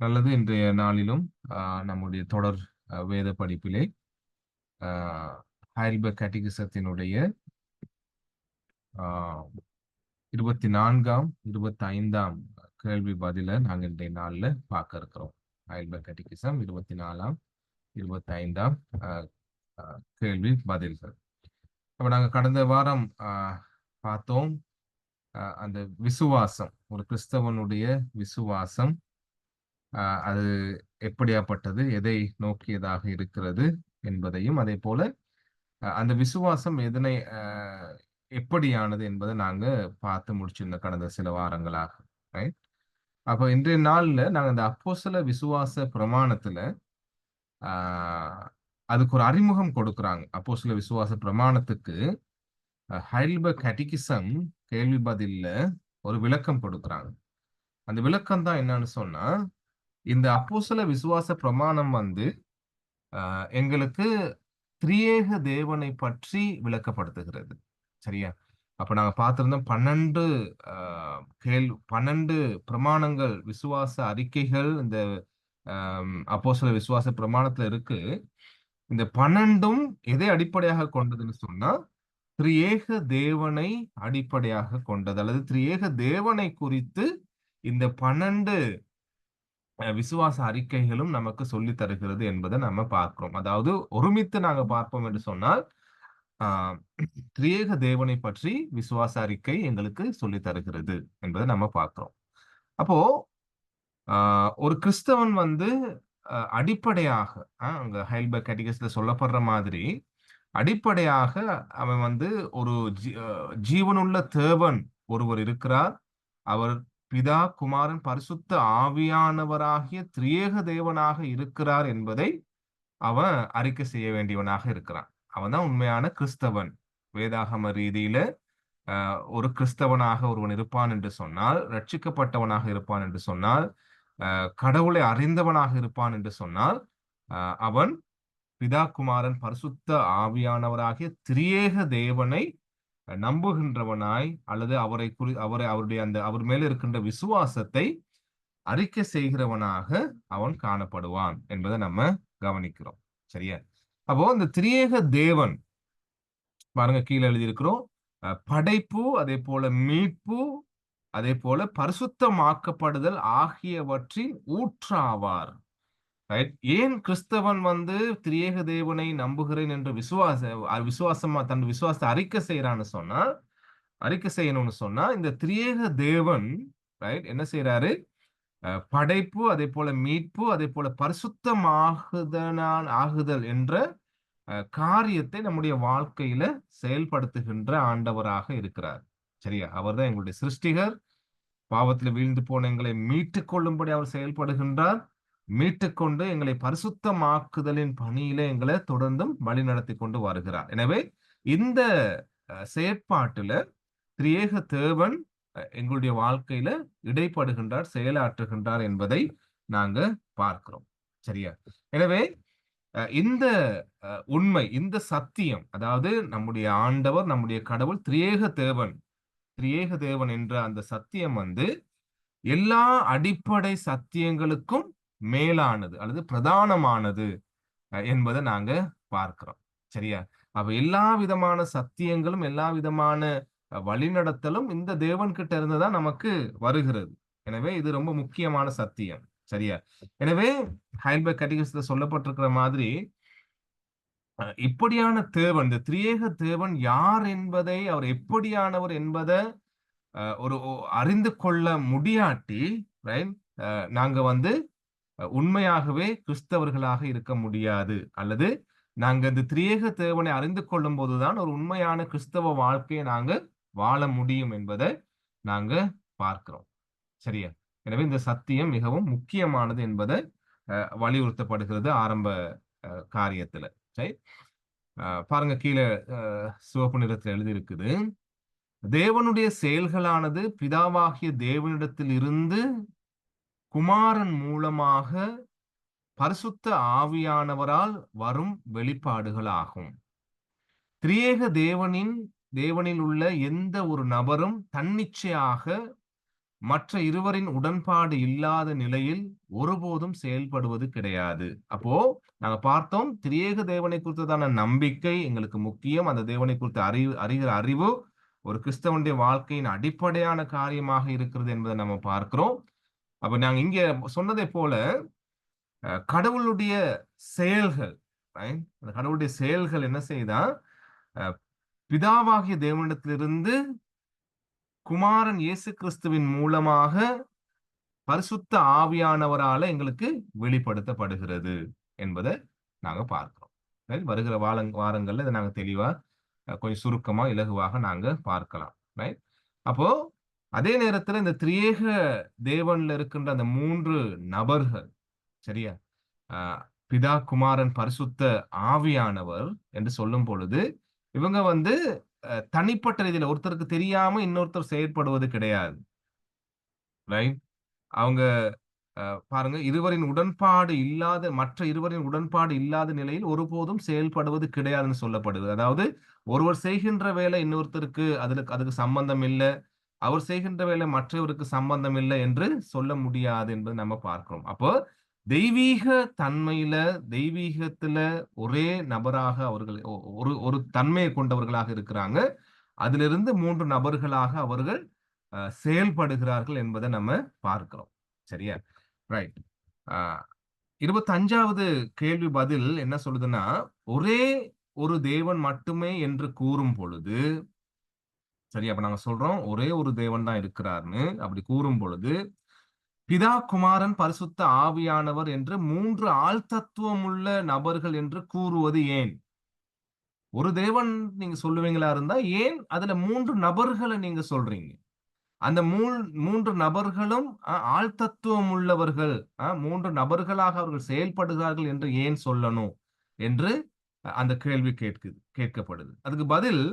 நல்லது. இன்றைய நாளிலும் நம்முடைய தொடர் வேத படிப்பிலே ஆ ஹைல்பர்க் கேட்டகிசத்தினுடைய ஆ 24ஆம், 25ஆம் கேள்வி பதில நாங்க இன்றைய நாள்ல பார்க்க இருக்கிறோம். ஹைல்பர்க் கேட்டகிசம் 24ஆம், 25ஆம் அ அ கேள்வி பதில்கள். அப்ப நாங்க கடந்த வாரம் பார்த்தோம். அந்த விசுவாசம், ஒரு கிறிஸ்தவனுடைய விசுவாசம் அது எப்படியாப்பட்டது? எதை நோக்கியதாக இருக்கிறது? என்பதையும், அதேபோல அந்த விசுவாசம் எதனை எப்படியானது என்பதை நாங்க பார்த்து முடிச்சிருந்தோம் கடந்த சில வாரங்களாக. ரைட்? அப்ப இன்றைய நாள்ல நாங்க அந்த அப்போஸ்தல விசுவாச பிரமாணத்துல ஆ அதுக்கு ஒரு அறிமுகம் கொடுக்குறாங்க. அப்போஸ்தல விசுவாச பிரமாணத்துக்கு ஹைடல்பர்க் கேட்டகிசம் கேள்வி பதில்ல ஒரு விளக்கம் கொடுக்குறாங்க. அந்த விளக்கம் தான் என்னன்னு சொன்னா, இந்த அப்போஸ்தல விசுவாச பிரமாணம் வந்து எங்களுக்கு திரியேக தேவனை பற்றி விளக்கப்படுத்துகிறது. சரியா? அப்ப நாங்க பார்த்திருந்தோம் 12 அ 12 பிரமாணங்கள், விசுவாச அறிக்கைகள் இந்த அப்போஸ்தல விசுவாச பிரமாணத்துல இருக்கு. இந்த 12ம் எதை அடிப்படையாகக் கொண்டதுன்னு சொன்னா, திரியேக தேவனை அடிப்படையாகக் கொண்டது. அல்லது திரியேக தேவனை குறித்து இந்த 12 விசுவாச அறிக்கைகளும் நமக்கு சொல்லித் தருகிறது என்பதை நம்ம பார்க்கிறோம். அதாவது ஒருமித்து நாங்க பார்ப்போம் என்று சொன்னால், ஆ திரியேக தேவனை பற்றி விசுவாச அறிக்கை எங்களுக்கு சொல்லித் தருகிறது என்பதை நம்ம பார்க்கிறோம். அப்போ ஆ ஒரு கிறிஸ்தவன் வந்து அடிப்படையாக அங்க ஹைல்பர்க் கேட்டகிசம்ல சொல்லப்படுற மாதிரி, அடிப்படையாக அவன் வந்து ஒரு ஜீவனுள்ள தேவன் ஒருவர் இருக்கிறார். அவர் பிதா, குமாரன், பரிசுத்த ஆவியானவராகிய திரியேக தேவனாக இருக்கிறார் என்பதை அவன் அறிக்கை செய்ய வேண்டியவனாக இருக்கிறான். அவன் தான் உண்மையான கிறிஸ்தவன். வேதாகம ரீதியில ஒரு கிறிஸ்தவனாக ஒருவன் இருப்பான் என்று சொன்னால், ரட்சிக்கப்பட்டவனாக இருப்பான் என்று சொன்னால், கடவுளை அறிந்தவனாக இருப்பான் என்று சொன்னால், அவன் பிதா, குமாரன், பரிசுத்த ஆவியானவராகிய திரியேக தேவனை நம்புகின்றவனாய், அல்லது அவருடைய அந்த அவர் மேல் இருக்கின்ற விசுவாசத்தை அறிக்கை செய்கிறவனாக அவன் காணப்படுவான் என்பதை நம்ம கவனிக்கிறோம். சரியா? அப்போ இந்த திரியேக தேவன் பாருங்க, கீழ எழுதியிருக்கிறோம். படைப்பு, அதேபோல மீட்பு, அதேபோல பரிசுத்தமாக்கப்படுதல் ஆகியவற்றின் ஊற்றாவார். ரைட்? ஏன் கிறிஸ்தவன் வந்து திரியேக தேவனை நம்புகிறேன் என்று விசுவாசமா தன் விசுவாசத்தை அறிக்கை செய்யறான்னு சொன்னா, அறிக்கை செய்யணும்னு சொன்னா, இந்த திரியேக தேவன் ரைட் என்ன செய்யறாரு? படைப்பு, அதேபோல மீட்பு, அதேபோல ஆகுதல் என்ற காரியத்தை நம்முடைய வாழ்க்கையில செயல்படுத்துகின்ற ஆண்டவராக இருக்கிறார். சரியா? அவர்தான் எங்களுடைய சிருஷ்டிகர். பாவத்தில் வீழ்ந்து போன எங்களை மீட்டுக் கொள்ளும்படி அவர் செயல்படுகின்றார். மீட்டுக்கொண்டு எங்களை பரிசுத்தமாக்குதலின் பணியில எங்களை தொடர்ந்தும் வழிநடத்தி கொண்டு வருகிறார். எனவே இந்த செயற்பாட்டுல திரியேக தேவன் எங்களுடைய வாழ்க்கையில இடைப்படுகின்றார், செயலாற்றுகின்றார் என்பதை நாங்க பார்க்கிறோம். சரியா? எனவே இந்த உண்மை, இந்த சத்தியம், அதாவது நம்முடைய ஆண்டவர், நம்முடைய கடவுள் திரியேக தேவன், திரியேக தேவன் என்ற அந்த சத்தியம் வந்து எல்லா அடிப்படை சத்தியங்களுக்கும் மேலானது அல்லது பிரதானமானது என்பதை நாங்க பார்க்கிறோம். சரியா? அப்ப எல்லா விதமான சத்தியங்களும், எல்லா விதமான வழிநடத்தலும் இந்த தேவன் கிட்ட இருந்துதான் நமக்கு வருகிறது. எனவே இது ரொம்ப முக்கியமான சத்தியம். சரியா? எனவே ஹைல்பர்க் கேட்டகிசம்ல சொல்லப்பட்டிருக்கிற மாதிரி இப்படியான தேவன், இந்த திரியேக தேவன் யார் என்பதை, அவர் எப்படியானவர் என்பதை ஒரு அறிந்து கொள்ள முடியாட்டி, ரைட், நாங்க வந்து உண்மையாகவே கிறிஸ்தவர்களாக இருக்க முடியாது. அல்லது நாங்க இந்த திரியேக தேவனை அறிந்து கொள்ளும் போதுதான் ஒரு உண்மையான கிறிஸ்தவ வாழ்க்கையை நாங்க வாழ முடியும் என்பதை நாங்க பார்க்கிறோம். சரியா? எனவே இந்த சத்தியம் மிகவும் முக்கியமானது என்பதை வலியுறுத்தப்படுகிறது ஆரம்ப காரியத்துல. சரி, பாருங்க, கீழே சிவப்பு நிறத்தில் எழுதியிருக்குது. தேவனுடைய செயல்களானது பிதாவாகிய தேவனிடத்தில் இருந்து குமாரன் மூலமாக பரிசுத்த ஆவியானவரால் வரும் வெளிப்பாடுகளாகும். திரியேக தேவனில் உள்ள எந்த ஒரு நபரும் தன்னிச்சையாக மற்ற இருவரின் உடன்பாடு இல்லாத நிலையில் ஒருபோதும் செயல்படுவது கிடையாது. அப்போ நாங்க பார்த்தோம், திரியேக தேவனை குறித்ததான நம்பிக்கை எங்களுக்கு முக்கியம். அந்த தேவனை குறித்து அறிகிற அறிவு ஒரு கிறிஸ்தவனுடைய வாழ்க்கையின் அடிப்படையான காரியமாக இருக்கிறது என்பதை நம்ம பார்க்கிறோம். அப்ப நாங்க இங்க சொன்னதை போல கடவுளுடைய செயல்கள், அந்த கடவுளுடைய செயல்கள் என்ன செய்தா, பிதாவாகிய தேவனிடத்திலிருந்து குமாரன் இயேசு கிறிஸ்துவின் மூலமாக பரிசுத்த ஆவியானவரால எங்களுக்கு வெளிப்படுத்தப்படுகிறது என்பதை நாங்க பார்க்கிறோம். வருகிற வாரங்கள்ல இதை நாங்க தெளிவா கொஞ்சம் சுருக்கமா இலகுவாக நாங்க பார்க்கலாம். அப்போ அதே நேரத்துல இந்த திரியேக தேவன்ல இருக்கின்ற அந்த 3 நபர்கள், சரியா, பிதா, குமாரன், பரிசுத்த ஆவியானவர் என்று சொல்லும் பொழுது இவங்க தனிப்பட்ட ரீதியில ஒருத்தருக்கு தெரியாம இன்னொருத்தர் செயற்படுவது கிடையாது. அவங்க பாருங்க, மற்ற இருவரின் உடன்பாடு இல்லாத நிலையில் ஒருபோதும் செயல்படுவது கிடையாதுன்னு சொல்லப்படுது. அதாவது ஒருவர் செய்கின்ற வேலை இன்னொருத்தருக்கு அதுக்கு சம்பந்தம் இல்லை, அவர் செய்கின்ற வேலை மற்றவருக்கு சம்பந்தம் இல்லை என்று சொல்ல முடியாது என்பதை நம்ம பார்க்கிறோம். அப்போ தெய்வீக தன்மையில, தெய்வீகத்துல ஒரே நபராக அவர்கள் ஒரு தன்மையை கொண்டவர்களாக இருக்கிறாங்க. அதிலிருந்து 3 நபர்களாக அவர்கள் செயல்படுகிறார்கள் என்பதை நம்ம பார்க்கிறோம். சரியா? ரைட். 25வது கேள்வி பதில் என்ன சொல்லுதுன்னா, ஒரே ஒரு தேவன் மட்டுமே என்று கூறும் பொழுது, சரி, அப்ப நாங்க சொல்றோம் ஒரே ஒரு தேவன் தான் இருக்கிறார்னு. அப்படி கூறும் பொழுது பிதா, குமாரன், பரிசுத்த ஆவியானவர் என்று 3 ஆழ்தத்துவம் உள்ள நபர்கள் என்று கூறுவது ஏன்? ஒரு தேவன் நீங்க சொல்லுவீங்களா இருந்தா ஏன் அதுல 3 நபர்களை நீங்க சொல்றீங்க? அந்த 3 நபர்களும் ஆழ்தத்துவம் உள்ளவர்கள், 3 நபர்களாக அவர்கள் செயல்படுகிறார்கள் என்று ஏன் சொல்லணும் என்று அந்த கேள்வி கேட்கப்படுது. அதுக்கு பதில்,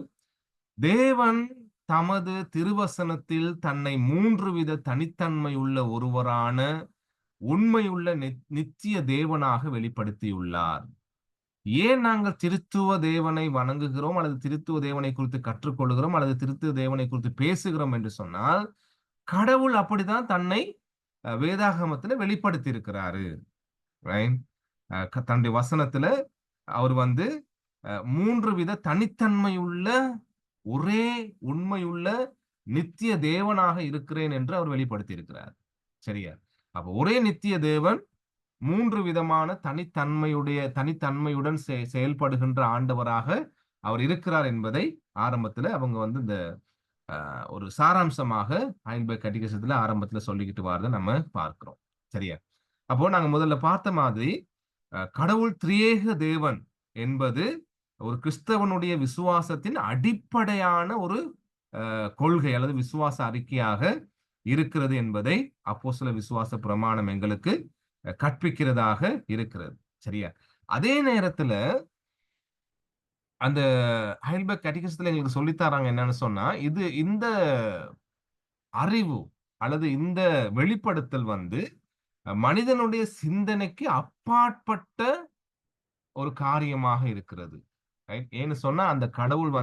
தேவன் தமது திருவசனத்தில் தன்னை 3 வித தனித்தன்மை உள்ள ஒருவரான உண்மையுள்ள நித்திய தேவனாக வெளிப்படுத்தியுள்ளார். ஏன் நாங்கள் திருத்துவ தேவனை வணங்குகிறோம் அல்லது திருத்துவ தேவனை குறித்து கற்றுக்கொள்கிறோம் அல்லது திருத்துவ தேவனை குறித்து பேசுகிறோம் என்று சொன்னால், கடவுள் அப்படிதான் தன்னை வேதாகமத்துல வெளிப்படுத்தி இருக்கிறாரு. தன்னுடைய வசனத்துல அவர் 3 வித தனித்தன்மை உள்ள ஒரே உண்மையுள்ள நித்திய தேவனாக இருக்கிறேன் என்று அவர் வெளிப்படுத்தி இருக்கிறார். சரியா? அப்ப ஒரே நித்திய தேவன் 3 விதமான தனித்தன்மையுடன் செயல்படுகின்ற ஆண்டவராக அவர் இருக்கிறார் என்பதை ஆரம்பத்துல அவங்க இந்த ஒரு சாராம்சமாக ஹைல்பர்க் கேட்டகிசத்துல ஆரம்பத்துல சொல்லிக்கிட்டு வரதை நம்ம பார்க்கிறோம். சரியா? அப்போ நாங்க முதல்ல பார்த்த மாதிரி கடவுள் திரியேக தேவன் என்பது ஒரு கிறிஸ்தவனுடைய விசுவாசத்தின் அடிப்படையான ஒரு கொள்கை அல்லது விசுவாச அறிக்கையாக இருக்கிறது என்பதை அப்போஸ்தல விசுவாச பிரமாணம் எங்களுக்கு கற்பிக்கிறதாக இருக்கிறது. சரியா? அதே நேரத்துல அந்த ஹைல்பர்க் கேட்டகிசத்துல எங்களுக்கு சொல்லித்தராங்க என்னன்னு சொன்னா, இந்த அறிவு அல்லது இந்த வெளிப்படுத்தல் மனிதனுடைய சிந்தனைக்கு அப்பாற்பட்ட ஒரு காரியமாக இருக்கிறது. ஏன்னு சொன்னா அந்த கடவுள்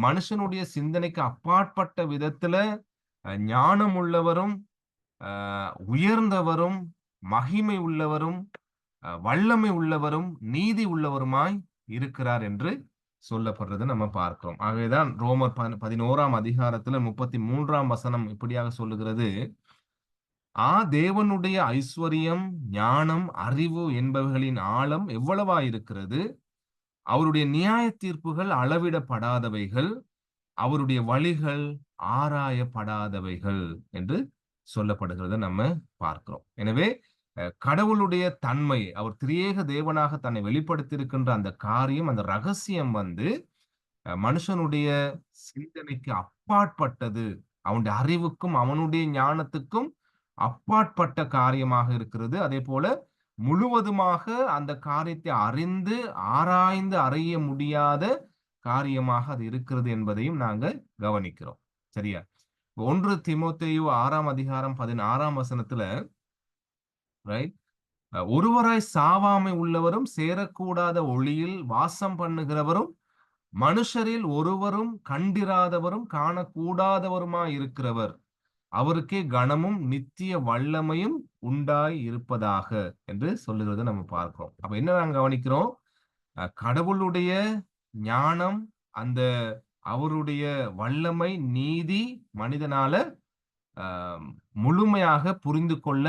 மனுஷனுடைய சிந்தனைக்கு அப்பாற்பட்ட விதத்துல ஞானம் உள்ளவரும், உயர்ந்தவரும், மகிமை உள்ளவரும், வல்லமை உள்ளவரும், நீதி உள்ளவருமாய் இருக்கிறார் என்று சொல்லப்படுறதை நம்ம பார்க்கிறோம். ஆகவேதான் ரோமர் 11ஆம் அதிகாரத்துல 33ஆம் வசனம் இப்படியாக சொல்லுகிறது, தேவனுடைய ஐஸ்வர்யம், ஞானம், அறிவு என்பவைகளின் ஆழம் எவ்வளவாயிருக்கிறது, அவருடைய நியாய தீர்ப்புகள் அளவிடப்படாதவைகள், அவருடைய வழிகள் ஆராயப்படாதவைகள் என்று சொல்லப்படுகிறத நம்ம பார்க்கிறோம். எனவே கடவுளுடைய தன்மை, அவர் திரியேக தேவனாக தன்னை வெளிப்படுத்தியிருக்கின்ற அந்த காரியம், அந்த ரகசியம் மனுஷனுடைய சிந்தனைக்கு அப்பாற்பட்டது, அவனுடைய அறிவுக்கும் அவனுடைய ஞானத்துக்கும் அப்பாற்பட்ட காரியமாக இருக்கிறது. அதே போல முழுவதுமாக அந்த காரியத்தை அறிந்து ஆராய்ந்து அறிய முடியாத காரியமாக அது இருக்கிறது என்பதையும் நாங்க கவனிக்கிறோம். சரியா? 1 தீமோத்தேயு 6ஆம் அதிகாரம் 16ஆம் வசனத்துல ஒருவராய் சாவாமை உள்ளவரும், சேரக்கூடாத ஒளியில் வாசம் பண்ணுகிறவரும், மனுஷரில் ஒருவரும் கண்டிராதவரும் காணக்கூடாதவருமாய் இருக்கிறவர், அவருக்கே கனமும் நித்திய வல்லமையும் உண்டாய் இருப்பதாக என்று சொல்லுகிறத நம்ம பார்க்கிறோம். அப்ப என்ன நாங்க கவனிக்கிறோம்? கடவுளுடைய ஞானம், அந்த அவருடைய வல்லமை, நீதி மனிதனால முழுமையாக புரிந்து கொள்ள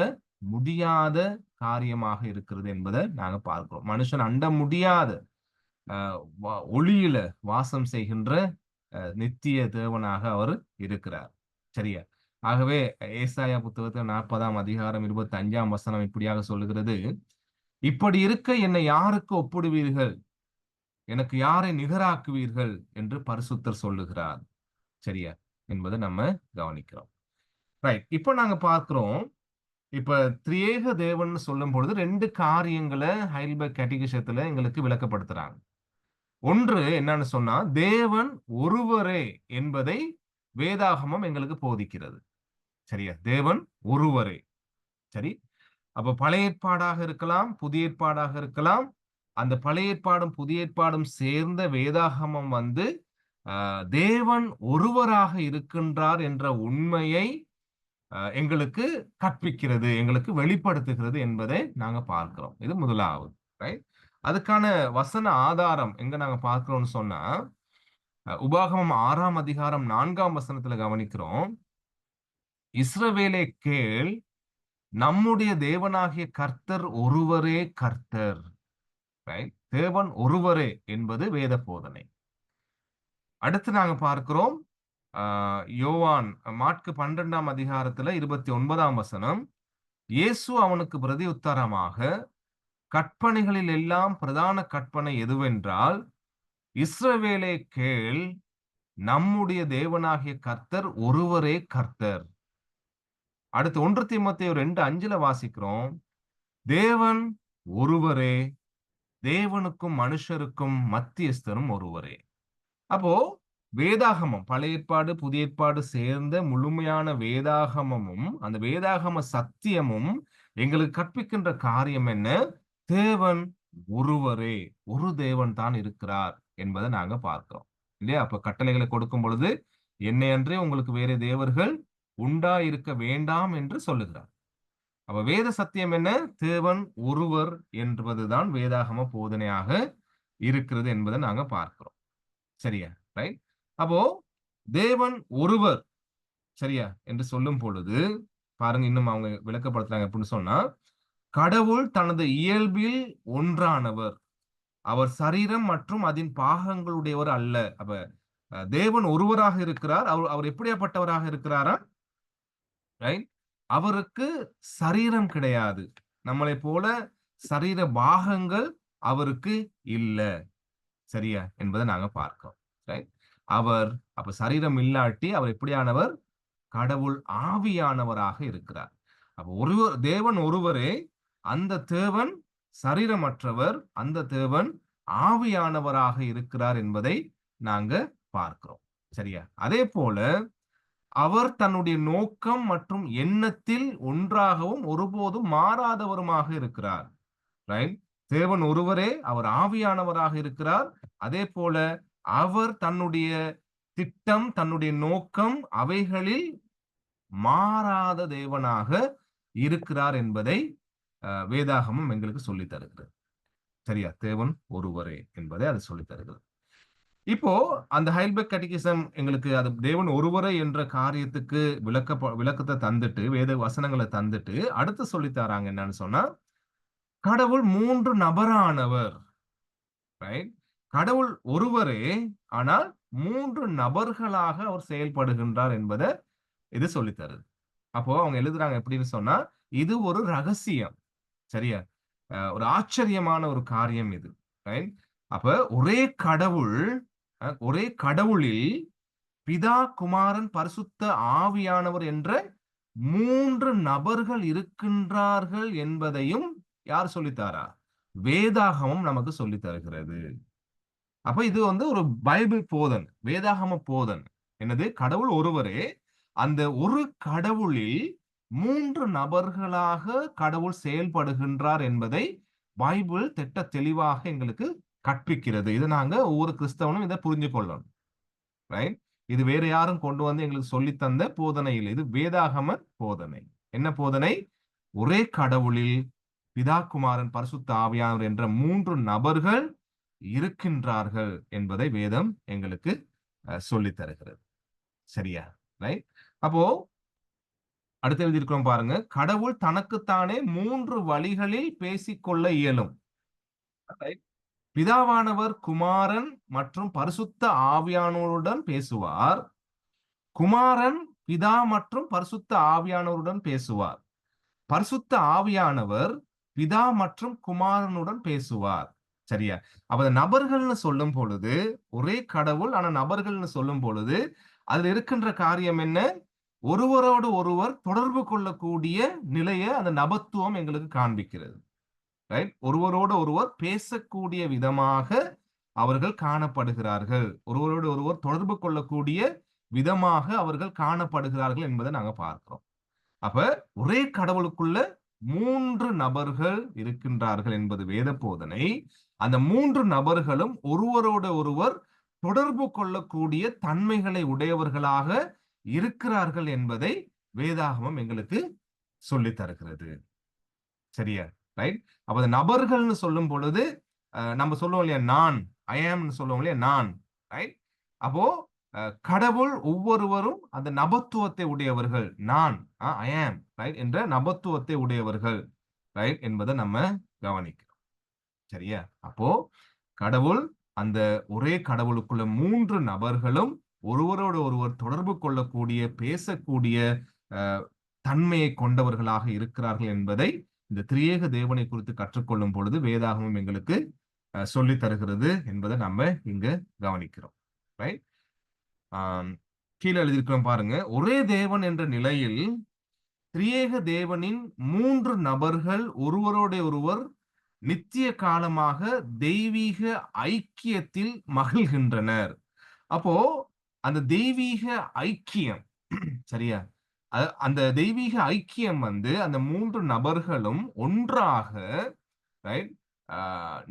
முடியாத காரியமாக இருக்கிறது என்பதை நாங்க பார்க்கிறோம். மனுஷன் அண்ட முடியாத ஒளியில வாசம் செய்கின்ற நித்திய தேவனாக அவர் இருக்கிறார். சரியா? ஆகவே ஏசாயா புத்தகத்தில் 40ஆம் அதிகாரம் 25ஆம் வசனம் இப்படியாக சொல்லுகிறது, இப்படி இருக்க என்னை யாருக்கு ஒப்பிடுவீர்கள், எனக்கு யாரை நிகராக்குவீர்கள் என்று பரிசுத்தர் சொல்லுகிறார். சரியா என்பதை நம்ம கவனிக்கிறோம். ரைட். இப்ப நாங்க பார்க்கிறோம், இப்ப திரியேக தேவன் சொல்லும் பொழுது 2 காரியங்களை ஹைல்பர்க் கேட்டிகிசத்துல எங்களுக்கு விளக்கப்படுத்துறாங்க. ஒன்று என்னன்னு சொன்னா, தேவன் ஒருவரே என்பதை வேதாகமம் எங்களுக்கு போதிக்கிறது. சரியா? தேவன் ஒருவரே. சரி. அப்ப பழைய ஏற்பாடாக இருக்கலாம், புதிய ஏற்பாடாக இருக்கலாம். அந்த பழைய ஏற்பாடும் புதிய ஏற்பாடும் சேர்ந்த வேதாகமம் தேவன் ஒருவராக இருக்கின்றார் என்ற உண்மையை எங்களுக்கு கற்பிக்கிறது, எங்களுக்கு வெளிப்படுத்துகிறது என்பதை நாங்க பார்க்கிறோம். இது முதலாவது. ரைட். அதுக்கான வசன ஆதாரம் எங்க நாங்க பார்க்கிறோம்னு சொன்னா, உபாகமம் 6ஆம் அதிகாரம் 4ஆம் வசனத்துல கவனிக்கிறோம். இஸ்ரவேலே கேள், நம்முடைய தேவனாகிய கர்த்தர் ஒருவரே கர்த்தர். தேவன் ஒருவரே என்பது வேத போதனை. அடுத்து நாங்க பார்க்கிறோம், யோவான் மாற்கு 12ஆம் அதிகாரத்துல 29ஆம் வசனம், இயேசு அவனுக்கு பிரதி உத்தரமாக, கற்பனைகளில் எல்லாம் பிரதான கற்பனை எதுவென்றால், இஸ்ரவேலே கேள், நம்முடைய தேவனாகிய கர்த்தர் ஒருவரே கர்த்தர். அடுத்து 1 தீமோத்தேயு 2:5 வாசிக்கிறோம், தேவன் ஒருவரே, தேவனுக்கும் மனுஷருக்கும் மத்தியஸ்தரும் ஒருவரே. அப்போ வேதாகமம், பழைய ஏற்பாடு புதிய ஏற்பாடு சேர்ந்த முழுமையான வேதாகமமும் அந்த வேதாகம சத்தியமும் எங்களுக்கு கற்பிக்கின்ற காரியம் என்ன? தேவன் ஒருவரே, ஒரு தேவன் தான் இருக்கிறார் என்பதை நாங்க பார்க்கிறோம் இல்லையா? அப்ப கட்டளைகளை கொடுக்கும் பொழுது, என்னை அன்றே உங்களுக்கு வேற தேவர்கள் உண்டாயிருக்க வேண்டாம் என்று சொல்லுகிறார். அப்ப வேத சத்தியம் என்ன? தேவன் ஒருவர் என்பதுதான் வேதாகம போதனையாக இருக்கிறது என்பதை நாங்க பார்க்கிறோம். சரியா? ரைட். அப்போ தேவன் ஒருவர், சரியா என்று சொல்லும் பொழுது பாருங்க, இன்னும் அவங்க விளக்கப்படுத்துறாங்க அப்படின்னு சொன்னா, கடவுள் தனது இயல்பில் ஒன்றானவர், அவர் சரீரம் மற்றும் அதன் பாகங்களுடையவர் அல்ல. அப்ப தேவன் ஒருவராக இருக்கிறார். அவர் எப்படியாப்பட்டவராக இருக்கிறாரா? ரைட். அவருக்கு சரீரம் கிடையாது. நம்மளை போல சரீர பாகங்கள் அவருக்கு இல்ல. சரியா என்பதை நாங்க பார்க்கிறோம். ரைட். அவர் அப்ப சரீரம் இல்லாட்டி அவர் எப்படியானவர்? கடவுள் ஆவியானவராக இருக்கிறார். அப்ப ஒருவர் தேவன் ஒருவரே, அந்த தேவன் சரீரமற்றவர், அந்த தேவன் ஆவியானவராக இருக்கிறார் என்பதை நாங்க பார்க்கிறோம். சரியா? அதே போல அவர் தன்னுடைய நோக்கம் மற்றும் எண்ணத்தில் ஒன்றாகவும் ஒருபோதும் மாறாதவருமாக இருக்கிறார். ரைட். தேவன் ஒருவரே, அவர் ஆவியானவராக இருக்கிறார். அதே போல அவர் தன்னுடைய திட்டம், தன்னுடைய நோக்கம் அவைகளில் மாறாத தேவனாக இருக்கிறார் என்பதை வேதாகமம் எங்களுக்கு சொல்லித் தருகிறது. சரியா? தேவன் ஒருவரே என்பதை அது சொல்லித் தருகிறது. இப்போ அந்த ஹைல்பர்க் கேட்டிகிசம் எங்களுக்கு அது தேவன் ஒருவரே என்ற காரியத்துக்கு விளக்கத்தை தந்துட்டு, வேத வசனங்களை தந்துட்டு, அடுத்து சொல்லித் தராங்க என்னன்னு சொன்னா, கடவுள் 3 நபரானவர். ரைட். கடவுள் ஒருவரே, ஆனால் 3 நபர்களாக அவர் செயல்படுகின்றார் என்பதை இது சொல்லித் தருது. அப்போ அவங்க எழுதுறாங்க எப்படின்னு சொன்னா, இது ஒரு ரகசியம். சரியா? ஒரு ஆச்சரியமான ஒரு காரியம் இது. ரைட். அப்ப ஒரே கடவுளில் பிதா, குமாரன், பரிசுத்த ஆவியானவர் என்ற 3 நபர்கள் இருக்கின்றார்கள் என்பதையும் யார் சொல்லித்தாரா? வேதாகமம் நமக்கு சொல்லித் தருகிறது. அப்ப இது ஒரு பைபிள் போதன், வேதாகம போதன். என்னது? கடவுள் ஒருவரே, அந்த ஒரு கடவுளில் 3 நபர்களாக கடவுள் செயல்படுகின்றார் என்பதை பைபிள் திட்ட தெளிவாக எங்களுக்கு கற்பிக்கிறது. இதை நாங்க ஒவ்வொரு கிறிஸ்தவனும் இதை புரிஞ்சு கொள்ளணும். ரைட். இது வேற யாரும் கொண்டு வந்து எங்களுக்கு சொல்லி தந்த போதனை இல்லை. இது வேதாகம போதனை. என்ன போதனை? ஒரே கடவுளில் பிதா, குமாரன், பரிசுத்த ஆவியானவர் என்ற 3 நபர்கள் இருக்கின்றார்கள் என்பதை வேதம் எங்களுக்கு சொல்லி தருகிறது. சரியா? ரைட். அப்போ அடுத்து எழுதியிருக்கிறோம் பாருங்க. கடவுள் தனக்குத்தானே 3 வழிகளில் பேசிக்கொள்ள இயலும். பிதாவானவர் குமாரன் மற்றும் பரிசுத்த ஆவியானவருடன் பேசுவார். குமாரன் பிதா மற்றும் பரிசுத்த ஆவியானவருடன் பேசுவார். பரிசுத்த ஆவியானவர் பிதா மற்றும் குமாரனுடன் பேசுவார். சரியா? அப்ப நபர்கள்னு சொல்லும் பொழுது ஒரே கடவுள், ஆனா நபர்கள்னு சொல்லும் பொழுது அதுல இருக்கின்ற காரியம் என்ன? ஒருவரோடு ஒருவர் தொடர்பு கொள்ளக்கூடிய நிலையை அந்த நபத்துவம் எங்களுக்கு காண்பிக்கிறது. ரைட்? ஒருவரோடு ஒருவர் பேசக்கூடிய விதமாக அவர்கள் காணப்படுகிறார்கள். ஒருவரோடு ஒருவர் தொடர்பு கொள்ளக்கூடிய விதமாக அவர்கள் காணப்படுகிறார்கள் என்பதை நாங்க பார்க்கிறோம். அப்ப ஒரே கடவுளுக்குள்ள 3 நபர்கள் இருக்கின்றார்கள் என்பது வேத போதனை. அந்த 3 நபர்களும் ஒருவரோடு ஒருவர் தொடர்பு கொள்ளக்கூடிய தன்மைகளை உடையவர்களாக இருக்கிறார்கள் என்பதை வேதாகமம் எங்களுக்கு சொல்லி தருகிறது. சரியா? ரைட். அப்ப நபர்கள்னு சொல்லும் பொழுது நம்ம சொல்லுவோம் இல்லையா, நான் ஐ ஆம்னு சொல்லுவோம் இல்லையா, நான். ரைட். அப்போ கடவுள் ஒவ்வொருவரும் அந்த நபத்துவத்தை உடையவர்கள். நான் ஐ ஆம் ரைட் என்ற நபத்துவத்தை உடையவர்கள் ரைட் என்பதை நம்ம கவனிக்கிறோம். சரியா? அப்போ கடவுள் அந்த ஒரே கடவுளுக்குள்ள 3 நபர்களும் ஒருவரோடு ஒருவர் தொடர்பு கொள்ளக்கூடிய, பேசக்கூடிய தன்மையை கொண்டவர்களாக இருக்கிறார்கள் என்பதை இந்த திரியேக தேவனை குறித்து கற்றுக்கொள்ளும் பொழுது வேதாகமம் எங்களுக்கு சொல்லி தருகிறது என்பதை நம்ம இங்க கவனிக்கிறோம். ரைட். கீழே எழுதியிருக்கிறோம் பாருங்க. ஒரே தேவன் என்ற நிலையில் திரியேக தேவனின் 3 நபர்கள் ஒருவரோட ஒருவர் நித்திய காலமாக தெய்வீக ஐக்கியத்தில் மகிழ்கின்றனர். அப்போ அந்த தெய்வீக ஐக்கியம், சரியா, அந்த தெய்வீக ஐக்கியம் வந்து அந்த 3 நபர்களும் ஒன்றாக ரைட்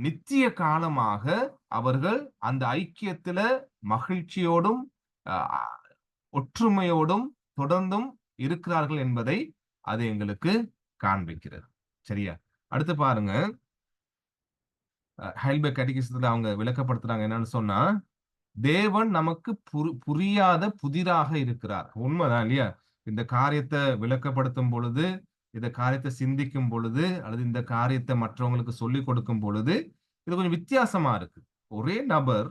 நித்திய காலமாக அவர்கள் அந்த ஐக்கியத்துல மகிழ்ச்சியோடும் ஒற்றுமையோடும் தொடர்ந்தும் இருக்கிறார்கள் என்பதை அது எங்களுக்கு காண்பிக்கிறது. சரியா? அடுத்து பாருங்க, ஹைல்பர்க் கேட்டகிசத்துல அவங்க விளக்கப்படுத்துறாங்க என்னன்னு சொன்னா, தேவன் நமக்கு புரியாத புதிராக இருக்கிறார். உண்மைதான் இல்லையா? இந்த காரியத்தை விளக்கப்படுத்தும் பொழுது, இந்த காரியத்தை சிந்திக்கும் பொழுது, அல்லது இந்த காரியத்தை மற்றவங்களுக்கு சொல்லிக் கொடுக்கும் பொழுது இது கொஞ்சம் வித்தியாசமா இருக்கு. ஒரே நபர்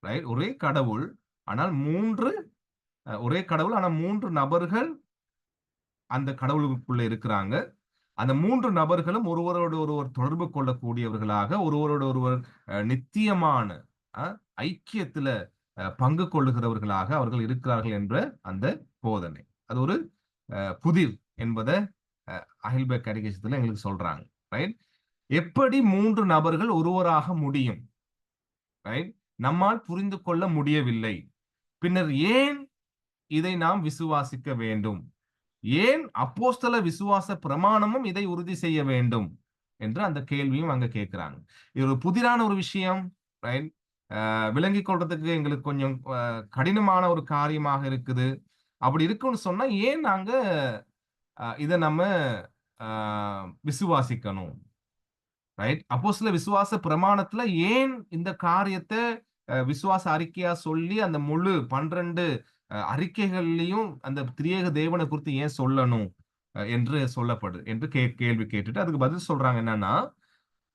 ரைட், ஒரே கடவுள், ஆனால் ஒரே கடவுள், ஆனா 3 நபர்கள் அந்த கடவுளுக்குள்ள இருக்கிறாங்க. அந்த 3 நபர்களும் ஒருவரோடு ஒருவர் தொடர்பு கொள்ளக்கூடியவர்களாக, ஒருவரோடு ஒருவர் நித்தியமான ஐக்கியத்துல பங்கு கொள்ளுகிறவர்களாக அவர்கள் இருக்கிறார்கள் என்ற அந்த போதனை, அது ஒரு புதிர் என்பதை ஹைல்பர்க் கேட்டகிசத்துல எங்களுக்கு சொல்றாங்க. ரைட். எப்படி 3 நபர்கள் ஒருவராக முடியும்? ரைட். நம்மால் புரிந்து கொள்ள முடியவில்லை. பின்னர் ஏன் இதை நாம் விசுவாசிக்க வேண்டும்? ஏன் அப்போஸ்தல விசுவாச பிரமாணமும் இதை உறுதி செய்ய வேண்டும் என்று அந்த கேள்வியும் அங்க கேட்கிறாங்க. இது ஒரு புதிரான ஒரு விஷயம். ரைட். விளங்கிக் கொள்றதுக்கு எங்களுக்கு கொஞ்சம் கடினமான ஒரு காரியமாக இருக்குது. அப்படி இருக்குன்னு சொன்னா ஏன் நாங்க இதை நம்ம விசுவாசிக்கணும்? ரைட். அப்போஸ்தல விசுவாச பிரமாணத்துல ஏன் இந்த காரியத்தை விசுவாச அறிக்கையா சொல்லி அந்த முழு 12 அறிக்கைகள்லையும் அந்த திரியேக தேவனை குறித்து ஏன் சொல்லணும் என்று சொல்லப்படுது என்று கேள்வி கேட்டுட்டு அதுக்கு பதில் சொல்றாங்க என்னன்னா,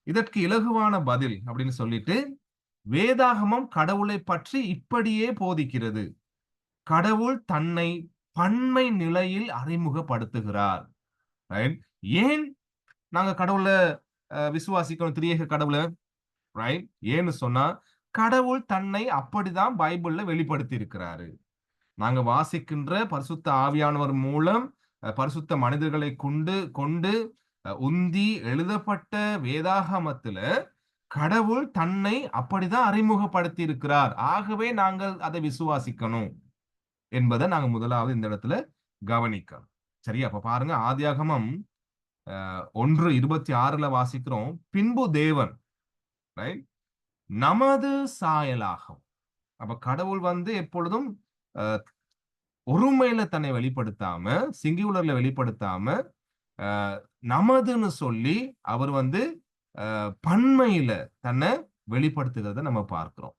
இதற்கு இலகுவான பதில் அப்படின்னு சொல்லிட்டு, வேதாகமம் கடவுளை பற்றி இப்படியே போதிக்கிறது. கடவுள் தன்னை பன்மை நிலையில் அறிமுகப்படுத்துகிறார். ரைட். ஏன் நாங்க கடவுளை விசுவாசிக்கணும், திரியேக கடவுளை? ரைட். ஏன்னு சொன்னா கடவுள் தன்னை அப்படிதான் பைபிள்ல வெளிப்படுத்தி இருக்கிறாரு. நாங்க வாசிக்கின்ற பரிசுத்த ஆவியானவர் மூலம் பரிசுத்த மனிதர்களை கொண்டு உந்தி எழுதப்பட்ட வேதாகமத்துல கடவுள் தன்னை அப்படிதான் அறிமுகப்படுத்தி இருக்கிறார். ஆகவே நாங்கள் அதை விசுவாசிக்கணும் என்பதை நாங்க முதலாவது இந்த இடத்துல கவனிக்கணும். சரி, அப்ப பாருங்க, ஆதியாகமம் 1:26 வாசிக்கிறோம். பின்பு தேவன் நமது சாயலாகும். அப்ப கடவுள் வந்து எப்பொழுதும் ஒருமையில தன்னை வெளிப்படுத்தாம, சிங்குலர்ல வெளிப்படுத்தாம, நமதுன்னு சொல்லி அவர் பன்மையில தன்னை வெளிப்படுத்துகிறத நம்ம பார்க்கிறோம்.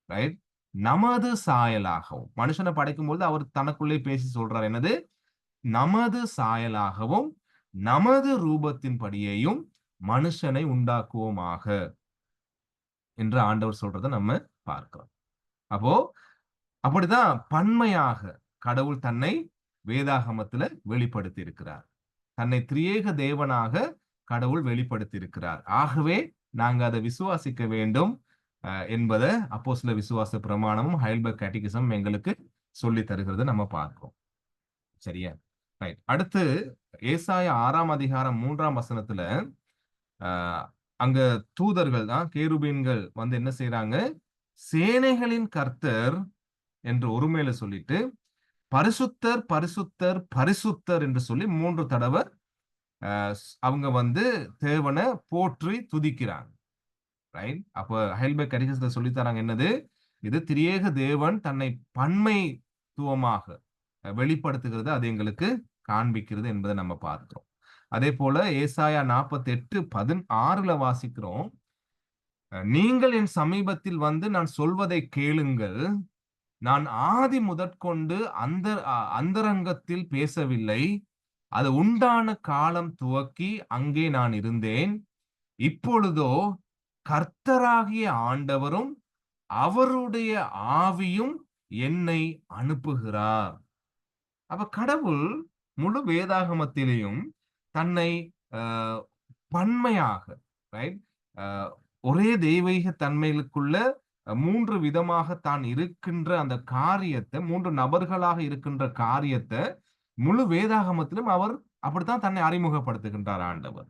ரைட்? நமது சாயலாகவும் மனுஷனை படைக்கும் பொழுது அவர் தனக்குள்ளே பேசி சொல்றார், என்னது? நமது சாயலாகவும் நமது ரூபத்தின் படியையும் மனுஷனை உண்டாக்குவோமாக என்று ஆண்டவர் சொல்றதை நம்ம பார்க்கிறோம். அப்போ அப்படிதான் பன்மையாக கடவுள் தன்னை வேதாகமத்துல வெளிப்படுத்தி இருக்கிறார். தன்னை திரியேக தேவனாக கடவுள் வெளிப்படுத்தி இருக்கிறார். ஆகவே நாங்க அதை விசுவாசிக்க வேண்டும் என்பதை அப்போஸ்தல விசுவாச பிரமாணமும் ஹைல்பர்க் கேட்டிகிசம் எங்களுக்கு சொல்லி தருகிறது நம்ம பார்க்கிறோம். சரியா? ரைட். அடுத்து ஏசாயா 6ஆம் அதிகாரம் 3ஆம் வசனத்துல அங்க தூதர்கள் தான், கேருபீன்கள் என்ன செய்யறாங்க? சேனைகளின் கர்த்தர் என்று ஒருமையில சொல்லிட்டு பரிசுத்தர் பரிசுத்தர் பரிசுத்தர் என்று சொல்லி 3 தடவை அவங்க தேவனை போற்றி துதிக்கிறாங்க. ரைட்? அப்ப ஹைல்பர்க் கேட்டிகிசம்ல சொல்லி தராங்க, என்னது? இது திரியேக தேவன் தன்னை பன்மைத்துவமாக வெளிப்படுத்துகிறது, அது எங்களுக்கு காண்பிக்கிறது என்பதை நம்ம பார்க்கிறோம். அதே போல ஏசாயா 48:16 வாசிக்கிறோம், நீங்கள் என் சமீபத்தில் நான் சொல்வதை கேளுங்கள், நான் ஆதி முதற்கொண்டு அந்தரங்கத்தில் பேசவில்லை, அது உண்டான காலம் துவக்கி அங்கே நான் இருந்தேன், இப்பொழுதோ கர்த்தராகிய ஆண்டவரும் அவருடைய ஆவியும் என்னை அனுப்புகிறார். அப்ப கடவுள் முழு வேதாகமத்திலேயும் தன்னை பன்மையாக, ரைட், ஒரே தெய்வீக தன்மைகளுக்குள்ள 3 விதமாக தான் இருக்கின்ற அந்த காரியத்தை, 3 நபர்களாக இருக்கின்ற காரியத்தை முழு வேதாகமத்திலும் அவர் அப்படித்தான் தன்னை அறிமுகப்படுத்துகின்றார் ஆண்டவர்.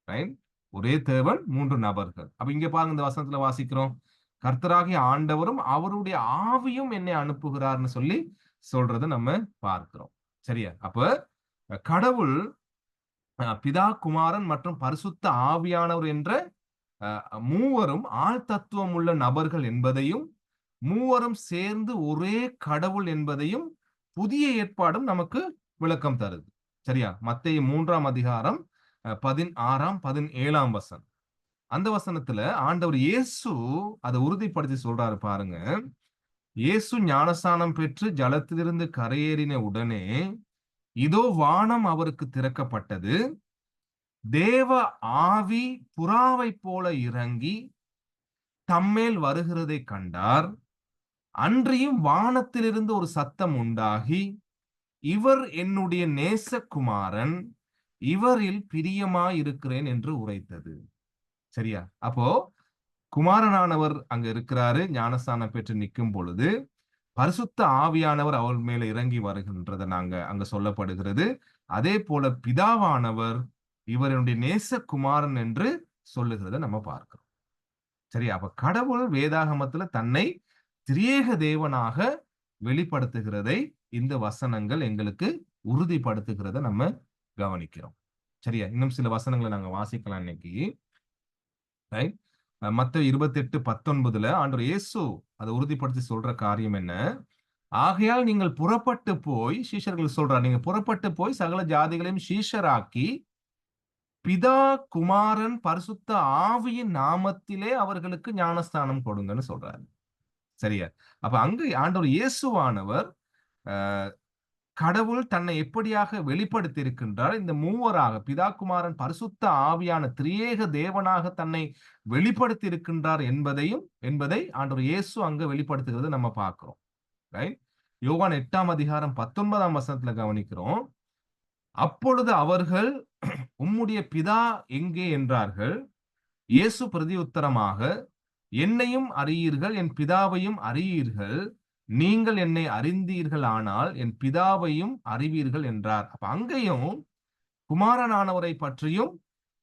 ரைட்? ஒரே தேவன், 3 நபர்கள். அப்ப இங்க பாருங்க, இந்த வசனத்துல வாசிக்கிறோம், கர்த்தராகிய ஆண்டவரும் அவருடைய ஆவியும் என்னை அனுப்புகிறார்னு சொல்லி சொல்றதை நம்ம பார்க்கிறோம். சரியா? அப்ப கடவுள் பிதா, குமாரன் மற்றும் பரிசுத்த ஆவியானவர் என்ற மூவரும் ஆள் தத்துவம் உள்ள நபர்கள் என்பதையும், மூவரும் சேர்ந்து ஒரே கடவுள் என்பதையும் புதிய ஏற்பாடும் நமக்கு விளக்கம் தருது. சரியா? மத்தேயு 3ஆம் அதிகாரம் 16ஆம் 17ஆம் வசனம். அந்த வசனத்துல ஆண்டவர் இயேசு அதை உறுதிப்படுத்தி சொல்றாரு பாருங்க. இயேசு ஞானஸ்நானம் பெற்று ஜலத்திலிருந்து கரையேறின உடனே இதோ வானம் அவருக்கு திறக்கப்பட்டது, தேவ ஆவி புறாவை போல இறங்கி தம்மேல் வருகிறதை கண்டார். அன்றியும் வானத்திலிருந்து ஒரு சத்தம் உண்டாகி, இவர் என்னுடைய நேசகுமாரன், இவரில் பிரியமாயிருக்கிறேன் என்று உரைத்தது. சரியா? அப்போ குமாரனானவர் அங்க இருக்கிறாரு, ஞானஸ்நானம் பெற்று நிற்கும் பொழுது பரிசுத்த ஆவியானவர் அவர் மேல இறங்கி வருகின்றத அங்க சொல்லப்படுகிறது. அதே போல பிதாவானவர் இவருடைய நேசகுமாரன் என்று சொல்லுகிறத நம்ம பார்க்கிறோம். சரியா? அப்ப கடவுள் வேதாகமத்துல தன்னை திரியேக தேவனாக வெளிப்படுத்துகிறதை இந்த வசனங்கள் எங்களுக்கு உறுதிப்படுத்துகிறத நம்ம கவனிக்கிறோம். சரியா? இன்னும் சில வசனங்களை நாங்க வாசிக்கலாம் இன்னைக்கு. மத்தேயு 28:19 ஆண்டவர் இயேசு அதை உறுதிப்படுத்தி சொல்ற காரியம் என்ன? ஆகையால் நீங்கள் புறப்பட்டு போய், சீஷர்கள் சொல்றார், நீங்க புறப்பட்டு போய் சகல ஜாதிகளையும் சீஷராக்கி பிதா, குமாரன், பரிசுத்த ஆவியின் நாமத்திலே அவர்களுக்கு ஞானஸ்தானம் கொடுங்கன்னு சொல்றாரு. சரியா? அப்ப அங்கு ஆண்டவர் இயேசுவானவர் கடவுள் தன்னை எப்படியாக வெளிப்படுத்தி இருக்கின்றார், இந்த மூவராக பிதா, குமாரன், பரிசுத்த ஆவியான திரியேக தேவனாக தன்னை வெளிப்படுத்தி இருக்கின்றார் என்பதை ஆண்டவர் இயேசு அங்க வெளிப்படுத்துகிறது நம்ம பார்க்கிறோம். ரைட்? யோவான் 8ஆம் அதிகாரம் 19ஆம் வசனத்துல கவனிக்கிறோம், அப்பொழுது அவர்கள் உம்முடைய பிதா எங்கே என்றார்கள். இயேசு பிரதியுத்தரமாக, என்னையும் அறியீர்கள், என் பிதாவையும் அறியீர்கள், நீங்கள் என்னை அறிந்தீர்கள் ஆனால் என் பிதாவையும் அறிவீர்கள் என்றார். அப்ப அங்கேயும் குமாரனானவரை பற்றியும்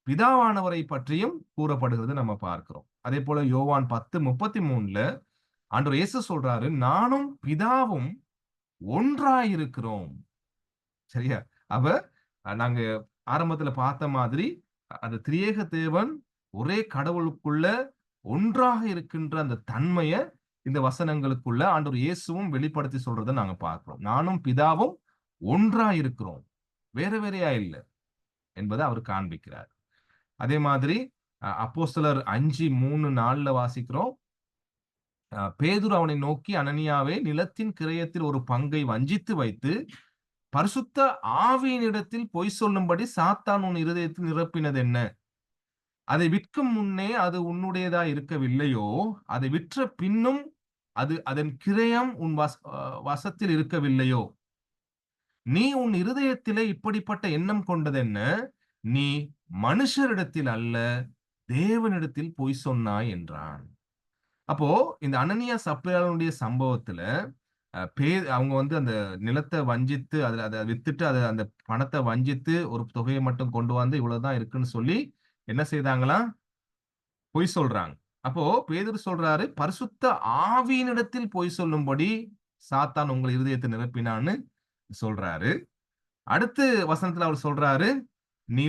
பிதாவானவரை பற்றியும் கூறப்படுகிறது நம்ம பார்க்கிறோம். அதே போல யோவான் 10:33 ஆண்டவர் இயேசு சொல்றாரு, நானும் பிதாவும் ஒன்றாயிருக்கிறோம். சரியா? அப்ப நாங்க ஆரம்பத்துல பார்த்த மாதிரி அந்த திரியேக தேவன் ஒரே கடவுளுக்குள்ள ஒன்றாக இருக்கின்ற அந்த தன்மையை இந்த வசனங்களுக்குள்ள ஆண்டவர் இயேசுவும் வெளிப்படுத்தி சொல்றதை நாங்க பார்க்கிறோம். நானும் பிதாவும் ஒன்றா இருக்கிறோம், வேற வேறையா இல்லை என்பதை அவர் காண்பிக்கிறார். அதே மாதிரி அப்போஸ்தலர் 5:3-4 வாசிக்கிறோம். பேதுரு அவனை நோக்கி, அனனியாவே, நிலத்தின் கிரயத்தில் ஒரு பங்கை வஞ்சித்து வைத்து பரிசுத்த ஆவியினிடத்தில் பொய் சொல்லும்படி சாத்தான் உன் இருதயத்தில் நிரப்பினது என்ன? அதை விற்கும் முன்னே அது உன்னுடையதா இருக்கவில்லையோ? அதை விற்ற பின்னும் அது அதன் கிரயம் உன் வசத்தில் இருக்கவில்லையோ? நீ உன் இருதயத்திலே இப்படிப்பட்ட எண்ணம் கொண்டதென்ன? நீ மனுஷரிடத்தில் அல்ல, தேவனிடத்தில் பொய் சொன்னாய் என்றான். அப்போ இந்த அனனியா சப்ளையாளுடைய சம்பவத்துல அவங்க அந்த நிலத்தை வஞ்சித்து அதை வித்துட்டு அந்த பணத்தை வஞ்சித்து ஒரு தொகையை மட்டும் கொண்டு வந்து இவ்வளவுதான் இருக்குன்னு சொல்லி என்ன செய்தாங்களா? பொய் சொல்றாங்க. அப்போ பேதுரு சொல்றாரு, பரிசுத்த ஆவியினிடத்தில் பொய் சொல்லும்படி சாத்தான் உங்கள் இருதயத்தை நிரப்பினான்னு சொல்றாரு. அடுத்து வசனத்துல அவர் சொல்றாரு, நீ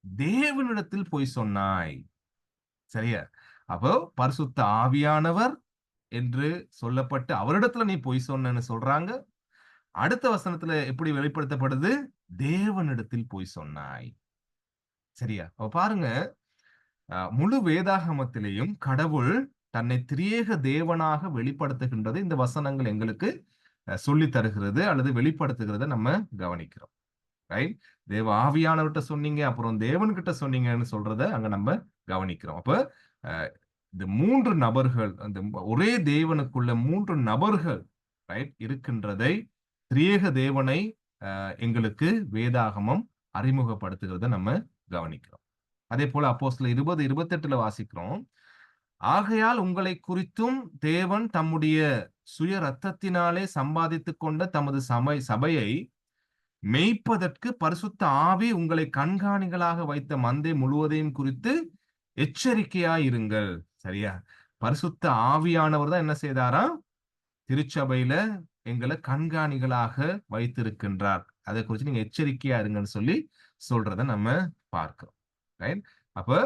தேவனிடத்தில் பொய் சொன்னாய். சரியா? அப்போ பரிசுத்த ஆவியானவர் என்று சொல்லப்பட்டு அவரிடத்துல நீ பொய் சொன்னு சொல்றாங்க. அடுத்த வசனத்துல எப்படி வெளிப்படுத்தப்படுது? தேவனிடத்தில் பொய் சொன்னாய். சரியா? அப்ப பாருங்க, முழு வேதாகமத்திலேயும் கடவுள் தன்னை திரியேக தேவனாக வெளிப்படுத்துகின்றது இந்த வசனங்கள் எங்களுக்கு சொல்லி தருகிறது அல்லது வெளிப்படுத்துகிறத நம்ம கவனிக்கிறோம். ரைட்? தேவ ஆவியானவர்கிட்ட சொன்னீங்க, அப்புறம் தேவன்கிட்ட சொன்னீங்கன்னு சொல்றத அங்க நம்ம கவனிக்கிறோம். அப்ப இந்த 3 நபர்கள், அந்த ஒரே தேவனுக்குள்ள 3 நபர்கள் ரைட் இருக்கின்றதை, திரியேக தேவனை எங்களுக்கு வேதாகமம் அறிமுகப்படுத்துகிறத நம்ம கவனிக்கிறோம். அதே போல அப்போஸ்தலர் 20:28 வாசிக்கிறோம். ஆகையால் உங்களை குறித்தும் தேவன் தம்முடைய சுய ரத்தத்தினாலே சம்பாதித்துக் கொண்ட தமது சபையை மேய்ப்பதற்கு பரிசுத்த ஆவி உங்களை கண்காணிகளாக வைத்த மந்தை முழுவதையும் குறித்து எச்சரிக்கையாயிருங்கள். சரியா? பரிசுத்த ஆவியானவர் தான் என்ன செய்தாரா? திருச்சபையில எங்களை கண்காணிகளாக வைத்திருக்கின்றார். அதை குறித்து நீங்க எச்சரிக்கையா இருங்கன்னு சொல்லி சொல்றத நம்ம பார்க்கிறோம். ரைட்? அப்ப